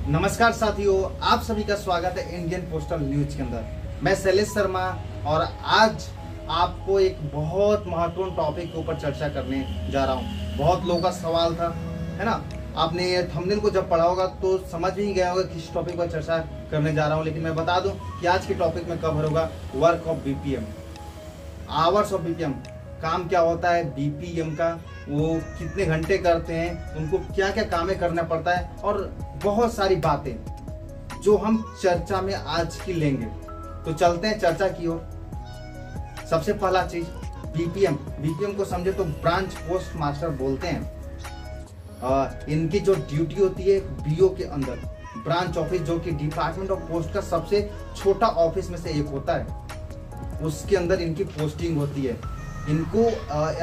नमस्कार साथियों, आप सभी का स्वागत है इंडियन पोस्टल न्यूज के अंदर। मैं शैलेश शर्मा और आज आपको एक बहुत महत्वपूर्ण टॉपिक के ऊपर चर्चा करने जा रहा हूं। बहुत लोगों का सवाल था, है ना। आपने थंबनेल को जब पढ़ा होगा तो समझ ही गया होगा किस टॉपिक पर चर्चा करने जा रहा हूं। लेकिन मैं बता दूं कि आज के टॉपिक में कवर होगा work of BPM, hours of BPM. काम क्या होता है बीपीएम का, वो कितने घंटे करते हैं, उनको क्या क्या कामें करना पड़ता है और बहुत सारी बातें जो हम चर्चा में आज की लेंगे। तो चलते हैं चर्चा की ओर। सबसे पहला चीज बीपीएम। बीपीएम को समझे तो ब्रांच पोस्ट मास्टर बोलते हैं। इनकी जो ड्यूटी होती है बीओ के अंदर, ब्रांच ऑफिस जो कि डिपार्टमेंट ऑफ पोस्ट का सबसे छोटा ऑफिस में से एक होता है, उसके अंदर इनकी पोस्टिंग होती है। इनको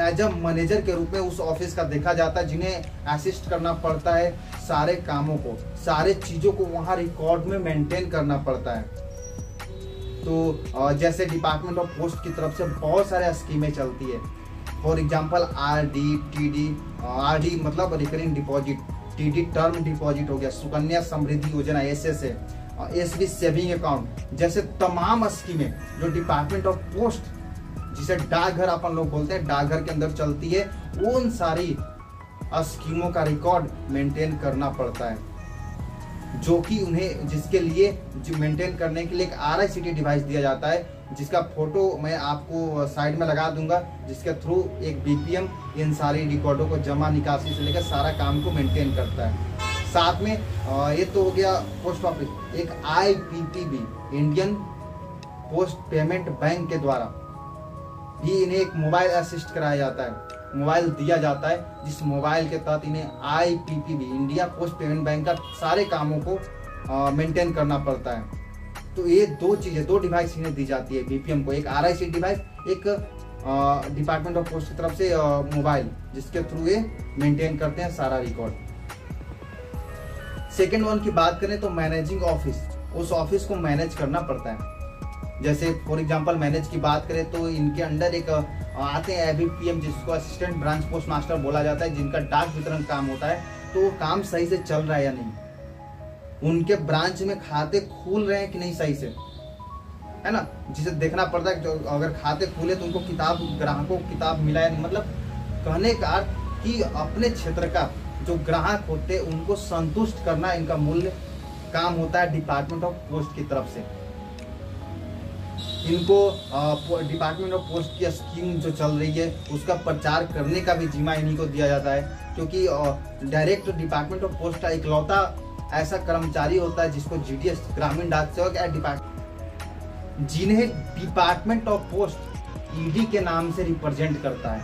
एज अ मैनेजर के रूप में उस ऑफिस का देखा जाता है, जिन्हें असिस्ट करना पड़ता है सारे कामों को, सारे चीजों को वहां रिकॉर्ड में मेंटेन करना पड़ता है। तो जैसे डिपार्टमेंट ऑफ पोस्ट की तरफ से बहुत सारे स्कीमें चलती है। For example RD, TD. RD मतलब recurring deposit, TD term deposit हो गया, सुकन्या समृद्धि योजना एसएसए, एसबी सेविंग अकाउंट, जैसे तमाम स्कीमें जो डिपार्टमेंट ऑफ पोस्ट, जिसे डाकघर अपन लोग बोलते हैं, डाकघर के अंदर चलती है, उन सारी स्कीमों का रिकॉर्ड मेंटेन करना पड़ता है, जो कि उन्हें जिसके लिए जो मेंटेन करने के लिए एक आरआईसीटी डिवाइस दिया जाता है, जिसका फोटो मैं आपको साइड में लगा दूंगा, जिसके थ्रू एक बीपीएम इन सारी रिकॉर्डों को जमा निकासी से लेकर सारा काम को मेंटेन करता है। साथ में ये तो हो गया पोस्ट ऑफिस। एक IPPB, Indian post payment bank के द्वारा भी इन्हें एक मोबाइल असिस्ट कराया जाता है, मोबाइल दिया जाता है, जिस मोबाइल के तहत इन्हें IPPB, India post payment bank का सारे कामों को मेंटेन करना पड़ता है। तो ये दो चीजें, दो डिवाइस इन्हें दी जाती है बीपीएम को, एक आरआईसी डिवाइस, एक डिपार्टमेंट ऑफ पोस्ट की तरफ से मोबाइल, जिसके थ्रू ये मेंटेन करते हैं सारा रिकॉर्ड। सेकेंड वन की बात करें तो मैनेजिंग ऑफिस, उस ऑफिस को मैनेज करना पड़ता है। जैसे फॉर एग्जांपल मैनेज की बात करें तो इनके अंडर एक आते हैं एबीपीएम, जिसको असिस्टेंट ब्रांच पोस्ट मास्टर बोला जाता है, जिनका डाक वितरण काम होता है। तो वो काम सही से चल रहा है या नहीं, उनके ब्रांच में खाते खुल रहे हैं कि नहीं सही से, है ना, जिसे देखना पड़ता है। जो अगर खाते खुले तो उनको किताब, ग्राहकों को किताब मिला या नहीं। मतलब कहने का अर्थ कि अपने क्षेत्र का जो ग्राहक होते हैं उनको संतुष्ट करना इनका मूल्य काम होता है डिपार्टमेंट ऑफ पोस्ट की तरफ से। इनको डिपार्टमेंट ऑफ पोस्ट की स्कीम जो चल रही है उसका प्रचार करने का भी जिम्मा इन्हीं को दिया जाता है, क्योंकि डायरेक्ट डिपार्टमेंट ऑफ पोस्ट का इकलौता ऐसा कर्मचारी होता है जिसको जीडीएस, ग्रामीण डाक सेवक या डिपार्टमेंट, जिन्हें डिपार्टमेंट ऑफ पोस्ट ईडी के नाम से रिप्रेजेंट करता है,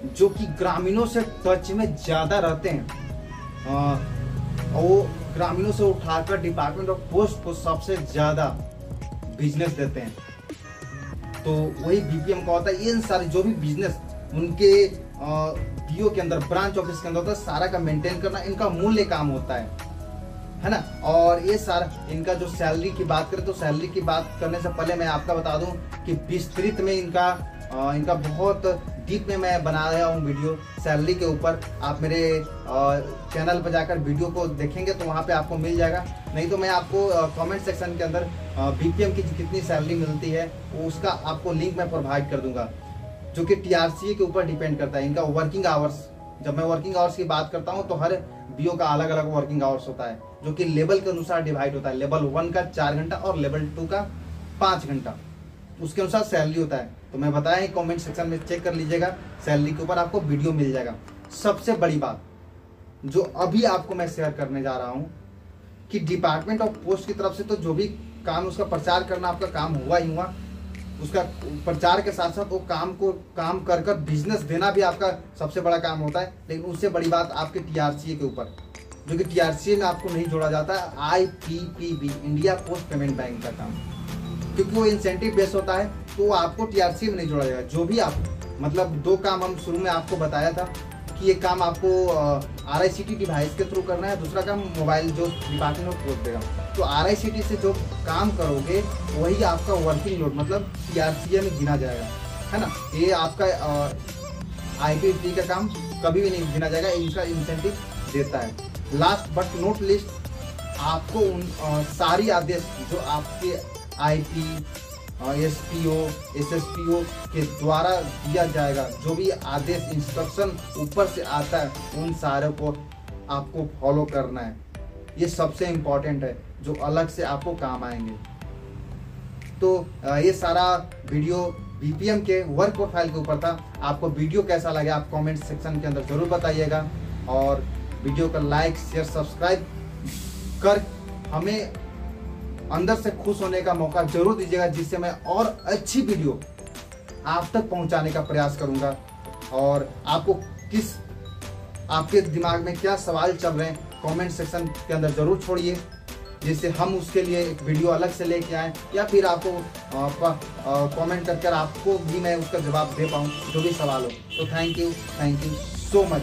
जो कि ग्रामीणों से टच में ज्यादा रहते हैं। और वो ग्रामीणों से उठाकर डिपार्टमेंट ऑफ पोस्ट को सबसे ज्यादा बिजनेस देते हैं। तो वही बीपीएम का होता है। इन सारे जो भी बिजनेस उनके बीओ के अंदर, ब्रांच ऑफिस के अंदर होता है, सारा का मेंटेन करना इनका मूल्य काम होता है ना। और ये सारा इनका जो सैलरी की बात करें तो सैलरी की बात करने से पहले मैं आपका बता दूं कि विस्तृत में इनका बहुत डीप में मैं बना रहा हूँ वीडियो सैलरी के ऊपर। आप मेरे चैनल पर जाकर वीडियो को देखेंगे तो वहाँ पे आपको मिल जाएगा, नहीं तो मैं आपको कमेंट सेक्शन के अंदर बीपीएम की कितनी सैलरी मिलती है उसका आपको लिंक मैं प्रोवाइड कर दूंगा, जो कि टीआरसीए के ऊपर डिपेंड करता है। इनका वर्किंग आवर्स, जब मैं वर्किंग आवर्स की बात करता हूँ तो हर बीओ का अलग अलग वर्किंग आवर्स होता है, जो कि लेवल के अनुसार डिवाइड होता है। लेवल 1 का 4 घंटा और लेवल 2 का 5 घंटा, उसके अनुसार सैलरी होता है। तो मैं बताया कमेंट सेक्शन में चेक कर लीजिएगा, सैलरी के ऊपर आपको वीडियो मिल जाएगा। सबसे बड़ी बात जो अभी आपको मैं शेयर करने जा रहा हूं कि डिपार्टमेंट ऑफ पोस्ट की तरफ से तो जो भी काम, उसका प्रचार करना आपका काम हुआ ही हुआ, उसका प्रचार के साथ साथ वो काम कर कर बिजनेस देना भी आपका सबसे बड़ा काम होता है। लेकिन उससे बड़ी बात आपके टीआरसीए के ऊपर, जो कि टीआरसीए में आपको नहीं जोड़ा जाता है, IPPB, India post payment bank का काम, क्योंकि वो इंसेंटिव बेस होता है, तो आपको टीआरसीए में नहीं जोड़ा जाएगा। जो भी आप, मतलब दो काम हम शुरू में आपको बताया था कि एक काम आपको आरआईसीटी डिवाइस के थ्रू करना है, दूसरा काम मोबाइल जो डिपार्टमेंट ऑफ पोस्ट देगा। तो आरआईसीटी से जो काम करोगे वही आपका वर्किंग लोड, मतलब टीआरसीए में गिना जाएगा, है ना। ये आपका आईपीपी का काम कभी भी नहीं गिना जाएगा, इनका इंसेंटिव देता है। लास्ट बट नॉट लिस्ट, आपको उन सारी आदेश जो आपके आईपी, एसपीओ, एसएसपीओ के द्वारा दिया जाएगा, जो भी आदेश इंस्ट्रक्शन ऊपर से आता है, उन सारे को आपको फॉलो करना है। ये सबसे इम्पोर्टेंट है, जो अलग से आपको काम आएंगे। तो ये सारा वीडियो बीपीएम के वर्क प्रोफाइल के ऊपर था। आपको वीडियो कैसा लगा आप कमेंट सेक्शन के अंदर जरूर बताइएगा, और वीडियो का लाइक, शेयर, सब्सक्राइब कर हमें अंदर से खुश होने का मौका जरूर दीजिएगा, जिससे मैं और अच्छी वीडियो आप तक पहुंचाने का प्रयास करूंगा। और आपको आपके दिमाग में क्या सवाल चल रहे हैं कमेंट सेक्शन के अंदर जरूर छोड़िए, जिससे हम उसके लिए एक वीडियो अलग से लेके आए, या फिर आपको कमेंट कर आपको भी मैं उसका जवाब दे पाऊँ जो भी सवाल हो। तो थैंक यू सो मच।